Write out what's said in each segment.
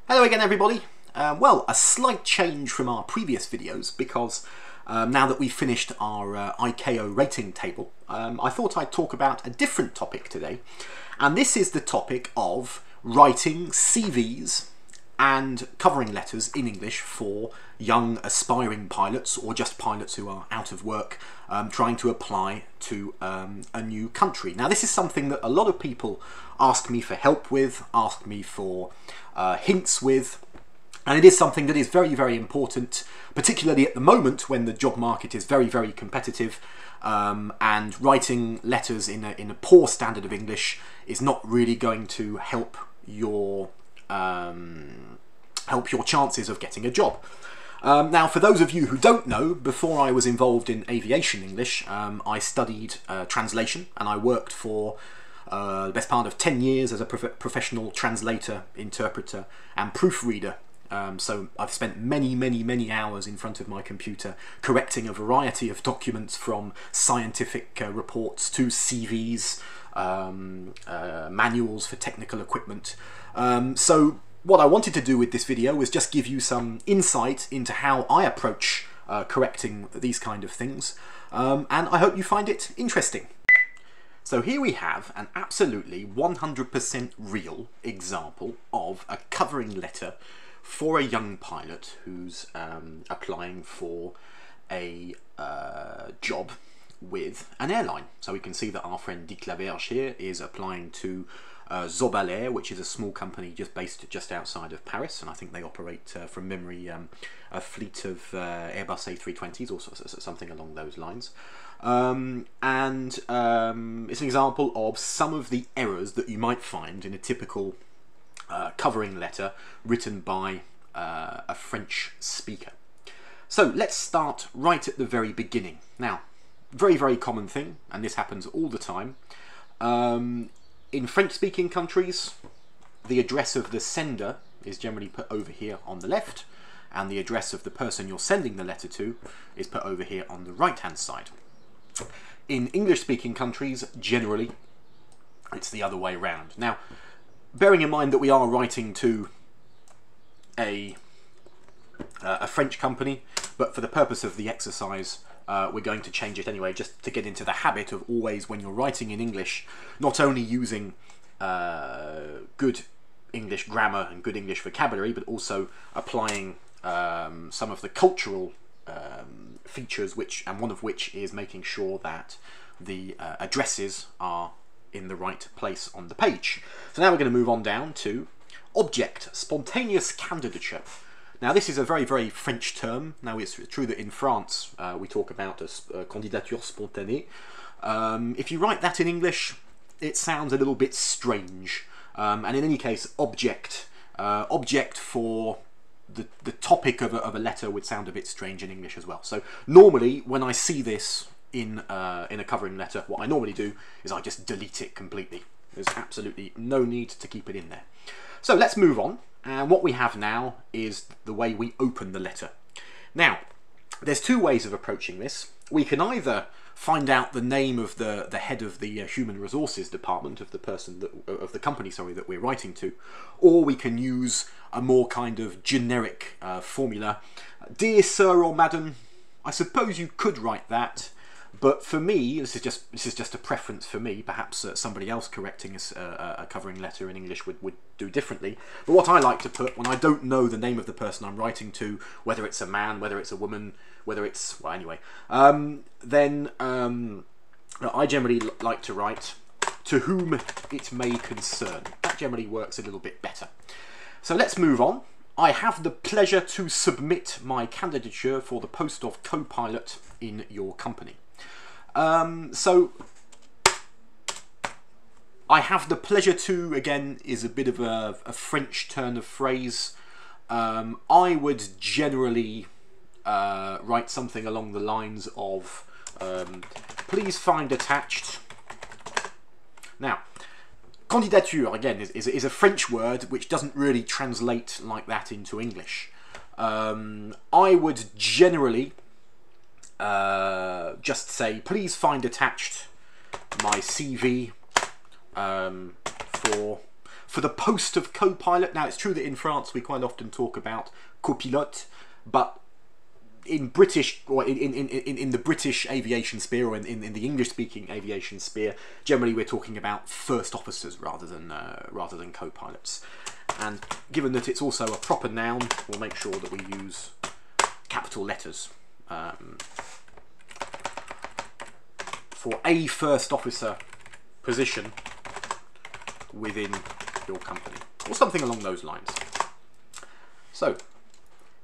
Hello again everybody. Well, a slight change from our previous videos because now that we've finished our ICAO rating table, I thought I'd talk about a different topic today, and this is the topic of writing CVs and covering letters in English for young aspiring pilots or just pilots who are out of work trying to apply to a new country. Now this is something that a lot of people ask me for help with, ask me for hints with, and it is something that is very, very important, particularly at the moment when the job market is very, very competitive, and writing letters in a poor standard of English is not really going to help your chances of getting a job. Now, for those of you who don't know, before I was involved in aviation English, I studied translation, and I worked for the best part of 10 years as a professional translator, interpreter and proofreader. So I've spent many hours in front of my computer correcting a variety of documents, from scientific reports to CVs, manuals for technical equipment. So what I wanted to do with this video was just give you some insight into how I approach correcting these kind of things, and I hope you find it interesting. So here we have an absolutely 100% real example of a covering letter for a young pilot who's applying for a job with an airline. So we can see that our friend Dick Laverge here is applying to Zobaler, which is a small company based just outside of Paris, and I think they operate, from memory, a fleet of Airbus A320s or something along those lines. It's an example of some of the errors that you might find in a typical covering letter written by a French speaker. So let's start right at the very beginning. Now, very, very common thing, and this happens all the time. In French-speaking countries, the address of the sender is generally put over here on the left, and the address of the person you're sending the letter to is put over here on the right-hand side. In English-speaking countries, generally, it's the other way around. Now, bearing in mind that we are writing to a French company, but for the purpose of the exercise, we're going to change it anyway, just to get into the habit of always, when you're writing in English, not only using good English grammar and good English vocabulary, but also applying some of the cultural features, and one of which is making sure that the addresses are in the right place on the page. So now we're going to move on down to object, spontaneous candidature. Now this is a very, very French term. Now it's true that in France we talk about a candidature spontanée. If you write that in English, it sounds a little bit strange. And in any case, object for the topic of a letter would sound a bit strange in English as well. So normally when I see this in a covering letter, what I normally do is I just delete it completely. There's absolutely no need to keep it in there. So let's move on, and what we have now is the way we open the letter. Now, there's two ways of approaching this. We can either find out the name of the head of the human resources department of the person of the company, sorry, that we're writing to, or we can use a more kind of generic formula. Dear sir or madam, I suppose you could write that, but for me, this is just a preference for me. Perhaps somebody else correcting a covering letter in English would do differently. But what I like to put, when I don't know the name of the person I'm writing to, whether it's a man, whether it's a woman, whether it's, well, anyway, then I generally like to write to whom it may concern. That generally works a little bit better. So let's move on. I have the pleasure to submit my candidature for the post of co-pilot in your company. So I have the pleasure to, again, is a bit of a French turn of phrase. I would generally write something along the lines of please find attached. Now, candidature, again, is a French word which doesn't really translate like that into English. I would generally just say, please find attached my CV for the post of co-pilot. Now, it's true that in France we quite often talk about copilote, but in British, or in the British aviation sphere, or in the English-speaking aviation sphere, generally we're talking about first officers rather than co-pilots. And given that it's also a proper noun, we'll make sure that we use capital letters for a first officer position within your company, or something along those lines. So,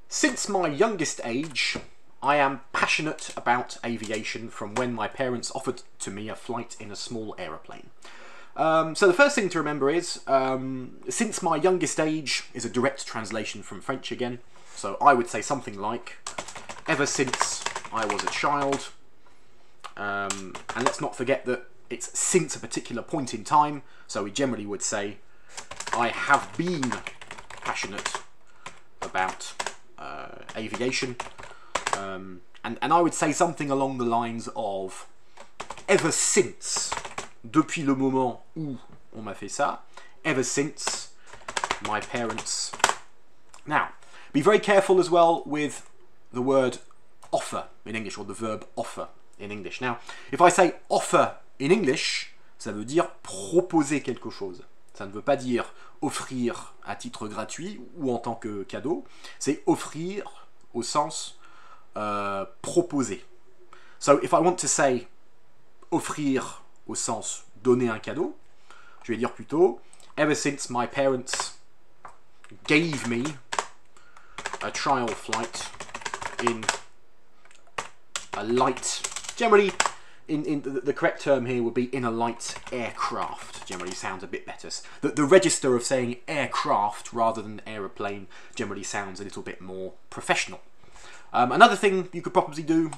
since my youngest age, I am passionate about aviation from when my parents offered to me a flight in a small aeroplane. So the first thing to remember is, since my youngest age is a direct translation from French again. So I would say something like, ever since I was a child. And let's not forget that it's since a particular point in time. So we generally would say, I have been passionate about aviation. And I would say something along the lines of, ever since, depuis le moment où on m'a fait ça, ever since my parents. Now, be very careful as well with the word offer in English, or the verb offer in English. Now, if I say offer in English, ça veut dire proposer quelque chose. Ça ne veut pas dire offrir à titre gratuit ou en tant que cadeau. C'est offrir au sens proposer. So, if I want to say offrir au sens donner un cadeau, je vais dire plutôt, ever since my parents gave me a trial flight in a light, generally, in the correct term here would be in a light aircraft. Generally sounds a bit better. The register of saying aircraft rather than aeroplane generally sounds a little bit more professional. Another thing you could probably do,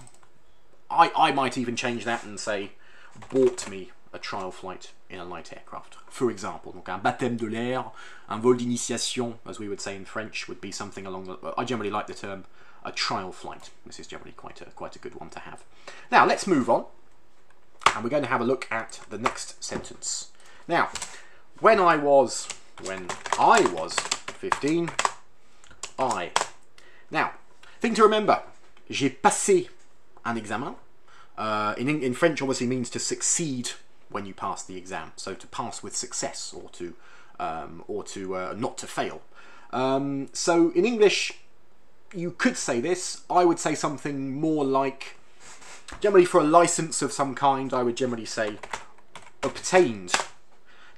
I might even change that and say, bought me a trial flight in a light aircraft, for example. Donc un baptême de l'air, un vol d'initiation, as we would say in French, would be something along the... I generally like the term a trial flight. This is generally quite a good one to have. Now, let's move on, and we're going to have a look at the next sentence. Now, when I was 15, Now, thing to remember, j'ai passé un examen. In French, obviously means to succeed when you pass the exam. So to pass with success, or to not to fail. So in English, you could say this. I would say something more like, generally for a license of some kind, I would generally say obtained.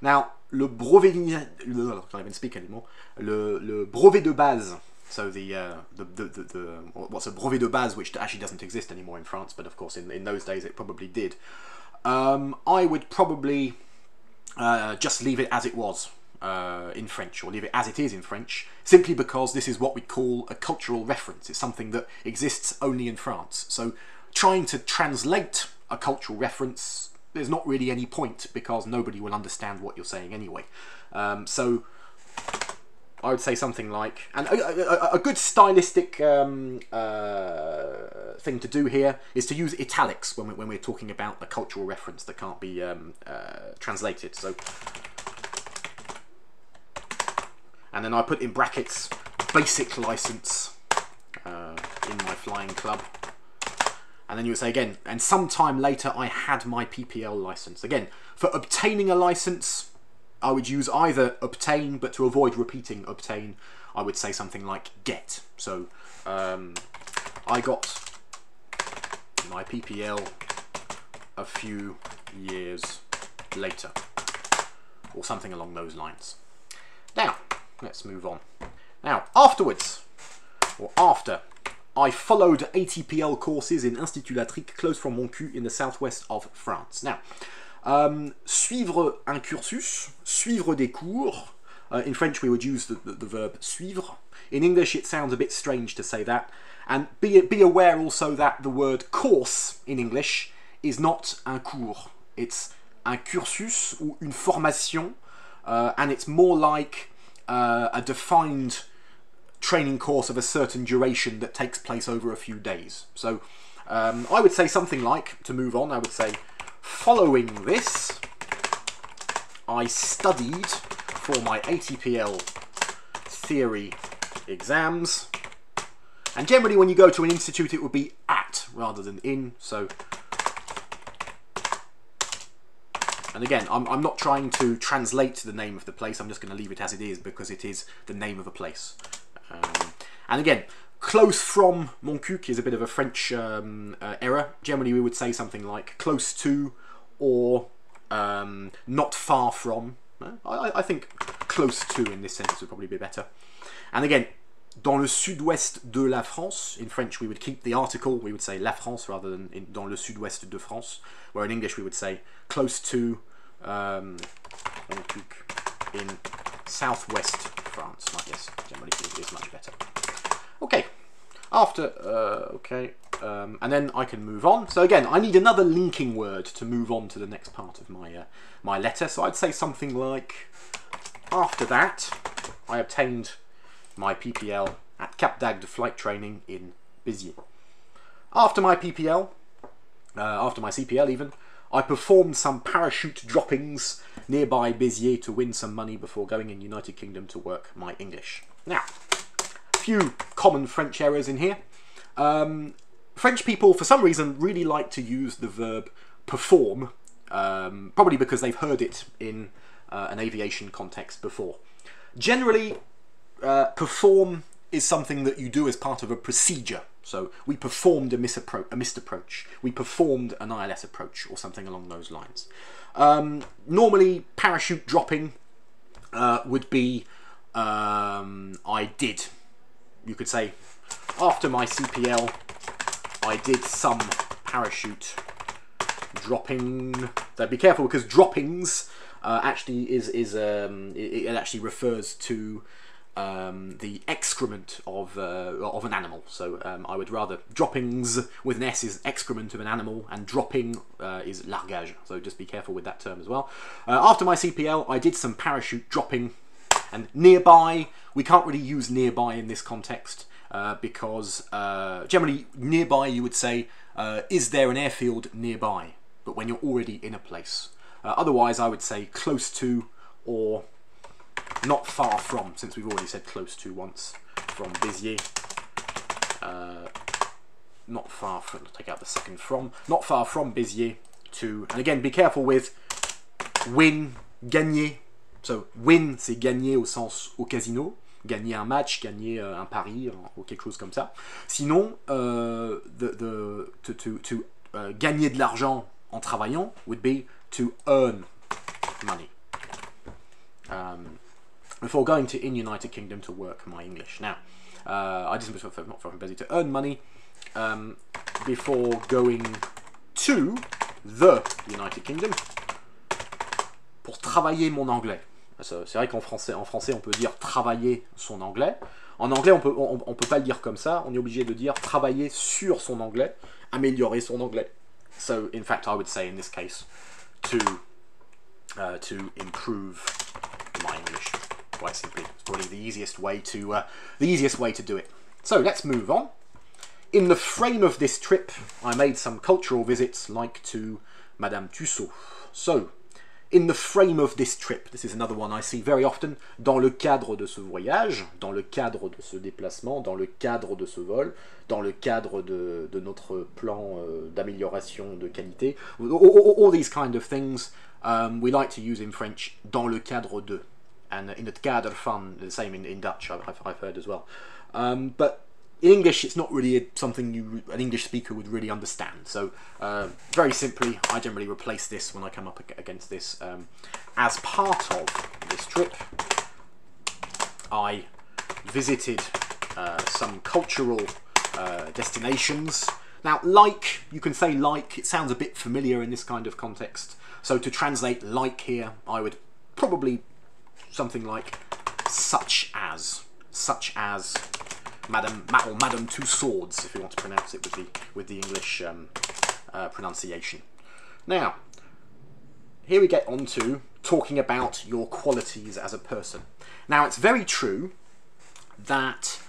Now, le brevet, I can't even speak anymore. Le brevet de base. So what's a brevet de base, which actually doesn't exist anymore in France, but of course in those days it probably did. I would probably just leave it as it was in French, or leave it as it is in French, simply because this is what we call a cultural reference. It's something that exists only in France. So trying to translate a cultural reference, there's not really any point, because nobody will understand what you're saying anyway. So I would say something like, and a good stylistic thing to do here is to use italics when we're talking about a cultural reference that can't be translated. So, and then I put in brackets basic license in my flying club. And then you would say again, and sometime later I had my PPL license. Again, for obtaining a license, I would use either obtain, but to avoid repeating obtain, I would say something like get. So I got my PPL a few years later, or something along those lines. Now, let's move on. Now, afterwards, or after, I followed ATPL courses in Institut Latrique, close from Moncu in the southwest of France. Now, suivre un cursus, suivre des cours. In French we would use the verb suivre. In English it sounds a bit strange to say that. And be aware also that the word course in English is not un cours. It's un cursus ou une formation. And it's more like a defined training course of a certain duration that takes place over a few days. So I would say something like, to move on, I would say, following this, I studied for my ATPL theory exams. And generally when you go to an institute it would be at rather than in, so... And again, I'm not trying to translate the name of the place, I'm just going to leave it as it is because it is the name of a place. And again, close from mon cuc is a bit of a French error. Generally we would say something like close to or not far from. I think close to in this sentence would probably be better. And again, dans le sud-ouest de la France, in French we would keep the article, we would say la France rather than dans le sud-ouest de France, where in English we would say close to in southwest France, like this. Generally it is much better. Okay, after, and then I can move on. So again, I need another linking word to move on to the next part of my, my letter. So I'd say something like, after that, I obtained my PPL at Cap d'Agde flight training in Béziers. After my PPL, after my CPL even, I performed some parachute droppings nearby Béziers to win some money before going in United Kingdom to work my English. Now, a few common French errors in here. French people, for some reason, really like to use the verb perform, probably because they've heard it in an aviation context before. Generally, perform is something that you do as part of a procedure. So we performed a missed approach, we performed an ILS approach, or something along those lines. Normally, parachute dropping would be I did. You could say, after my CPL, I did some parachute dropping. So be careful because droppings actually it actually refers to the excrement of an animal. So I would rather, droppings with an S is excrement of an animal, and dropping is largage. So just be careful with that term as well. After my CPL, I did some parachute dropping, and nearby, we can't really use nearby in this context because generally nearby you would say, is there an airfield nearby? But when you're already in a place. Otherwise I would say close to or not far from, since we've already said close to once, from Béziers. Not far from, take out the second from, not far from Béziers to, and again be careful with win, gagner. So win c'est gagner au sens au casino, gagner un match, gagner un pari ou quelque chose comme ça. Sinon, gagner de l'argent en travaillant would be to earn money. Before going to in United Kingdom to work my English. Now, I just not from busy to earn money before going to the United Kingdom pour travailler mon anglais. C'est vrai qu'en français, on peut dire travailler son anglais. En anglais, on peut pas le dire comme ça. On est obligé de dire travailler sur son anglais, améliorer son anglais. So, in fact, I would say in this case to improve my English. Quite simply, it's probably the easiest way to do it. So let's move on. In the frame of this trip, I made some cultural visits, like to Madame Tussaud. So, in the frame of this trip, this is another one I see very often. Dans le cadre de ce voyage, dans le cadre de ce déplacement, dans le cadre de ce vol, dans le cadre de notre plan d'amélioration de qualité. All these kind of things we like to use in French. Dans le cadre de. And in the cadre van, the same in Dutch, I've heard as well. But in English, it's not really something an English speaker would really understand. So very simply, I generally replace this when I come up against this. As part of this trip, I visited some cultural destinations. Now, like, you can say like, it sounds a bit familiar in this kind of context. So to translate like here, I would probably something like such as Madame Tussauds, if you want to pronounce it with the English pronunciation. Now, here we get on to talking about your qualities as a person. Now, it's very true that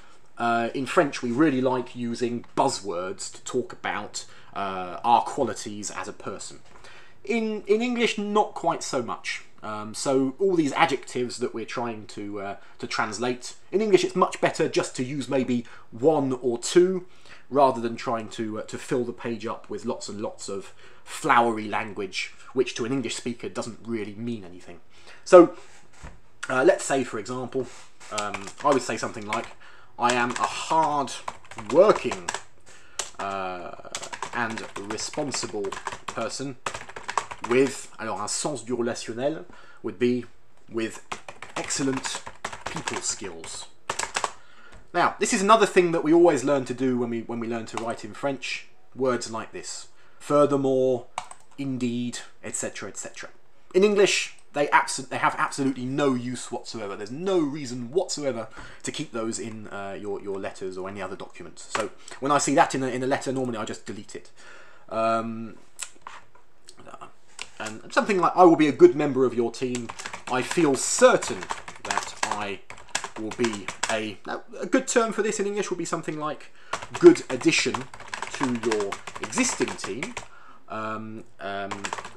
in French we really like using buzzwords to talk about our qualities as a person. In English, not quite so much. So all these adjectives that we're trying to translate, in English it's much better just to use maybe one or two, rather than trying to fill the page up with lots and lots of flowery language, which to an English speaker doesn't really mean anything. So let's say, for example, I would say something like, I am a hard-working and responsible person with, alors un sens du relationnel would be with excellent people skills. Now, this is another thing that we always learn to do when we learn to write in French, words like this. Furthermore, indeed, etc., etc. In English, they have absolutely no use whatsoever. There's no reason whatsoever to keep those in your letters or any other documents. So when I see that in a letter, normally I just delete it. And something like, I will be a good member of your team. I feel certain that I will be a good term for this in English would be something like good addition to your existing team,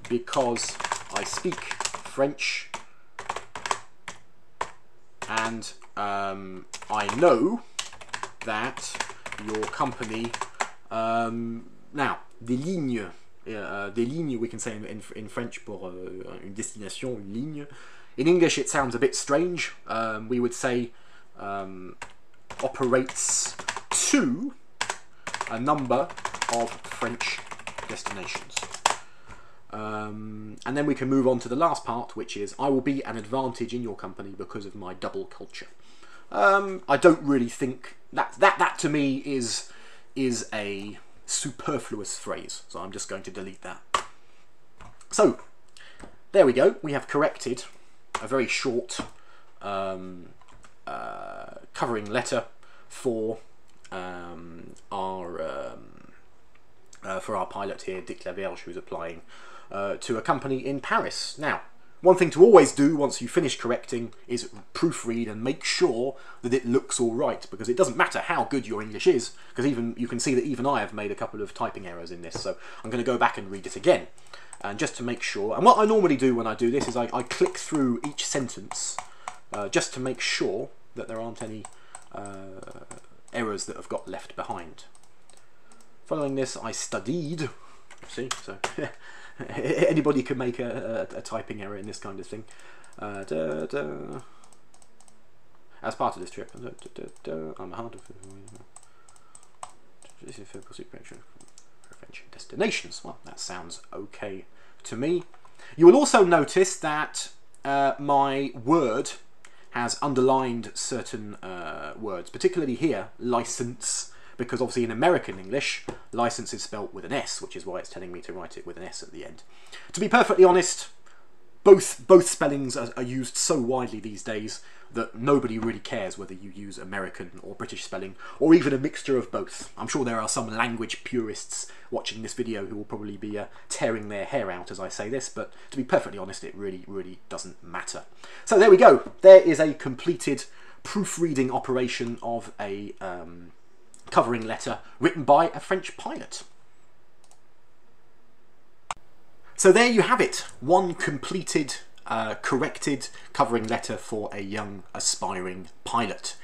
because I speak French and I know that your company, now des lignes we can say in French pour une destination, une ligne. In English it sounds a bit strange. We would say operates to a number of French destinations. And then we can move on to the last part, which is, I will be an advantage in your company because of my double culture. I don't really think that to me is a superfluous phrase, so I'm just going to delete that. So there we go, we have corrected a very short covering letter for our pilot here, Dick Laberge, who's applying to a company in Paris. Now, one thing to always do once you finish correcting is proofread and make sure that it looks all right, because it doesn't matter how good your English is, because even you can see that even I have made a couple of typing errors in this, so I'm going to go back and read it again. And just to make sure, and what I normally do when I do this is I click through each sentence just to make sure that there aren't any errors that have got left behind. Following this, I studied, see, so anybody can make a typing error in this kind of thing. As part of this trip, I'm a hard French destinations. Well, that sounds okay to me. You will also notice that my word has underlined certain words, particularly here, license, because obviously in American English, license is spelt with an S, which is why it's telling me to write it with an S at the end. To be perfectly honest, both spellings are used so widely these days that nobody really cares whether you use American or British spelling, or even a mixture of both. I'm sure there are some language purists watching this video who will probably be tearing their hair out as I say this, but to be perfectly honest, it really doesn't matter. So there we go. There is a completed proofreading operation of a covering letter written by a French pilot. So there you have it, one completed, corrected covering letter for a young aspiring pilot.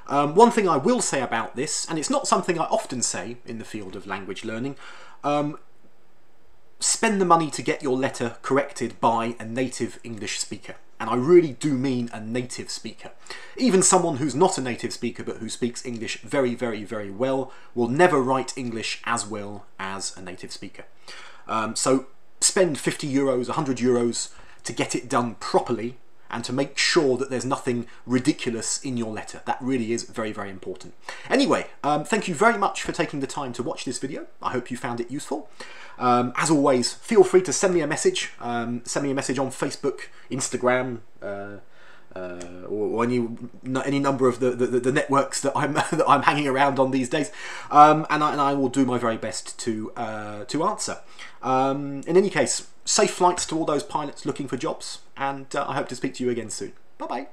One thing I will say about this, and it's not something I often say in the field of language learning, spend the money to get your letter corrected by a native English speaker. And I really do mean a native speaker. Even someone who's not a native speaker but who speaks English very well will never write English as well as a native speaker. So spend 50 euros, 100 euros to get it done properly and to make sure that there's nothing ridiculous in your letter. That really is very important. Anyway, thank you very much for taking the time to watch this video. I hope you found it useful. As always, feel free to send me a message. Send me a message on Facebook, Instagram, or any number of the networks that I'm hanging around on these days, and I will do my very best to answer. In any case, safe flights to all those pilots looking for jobs, and I hope to speak to you again soon. Bye bye.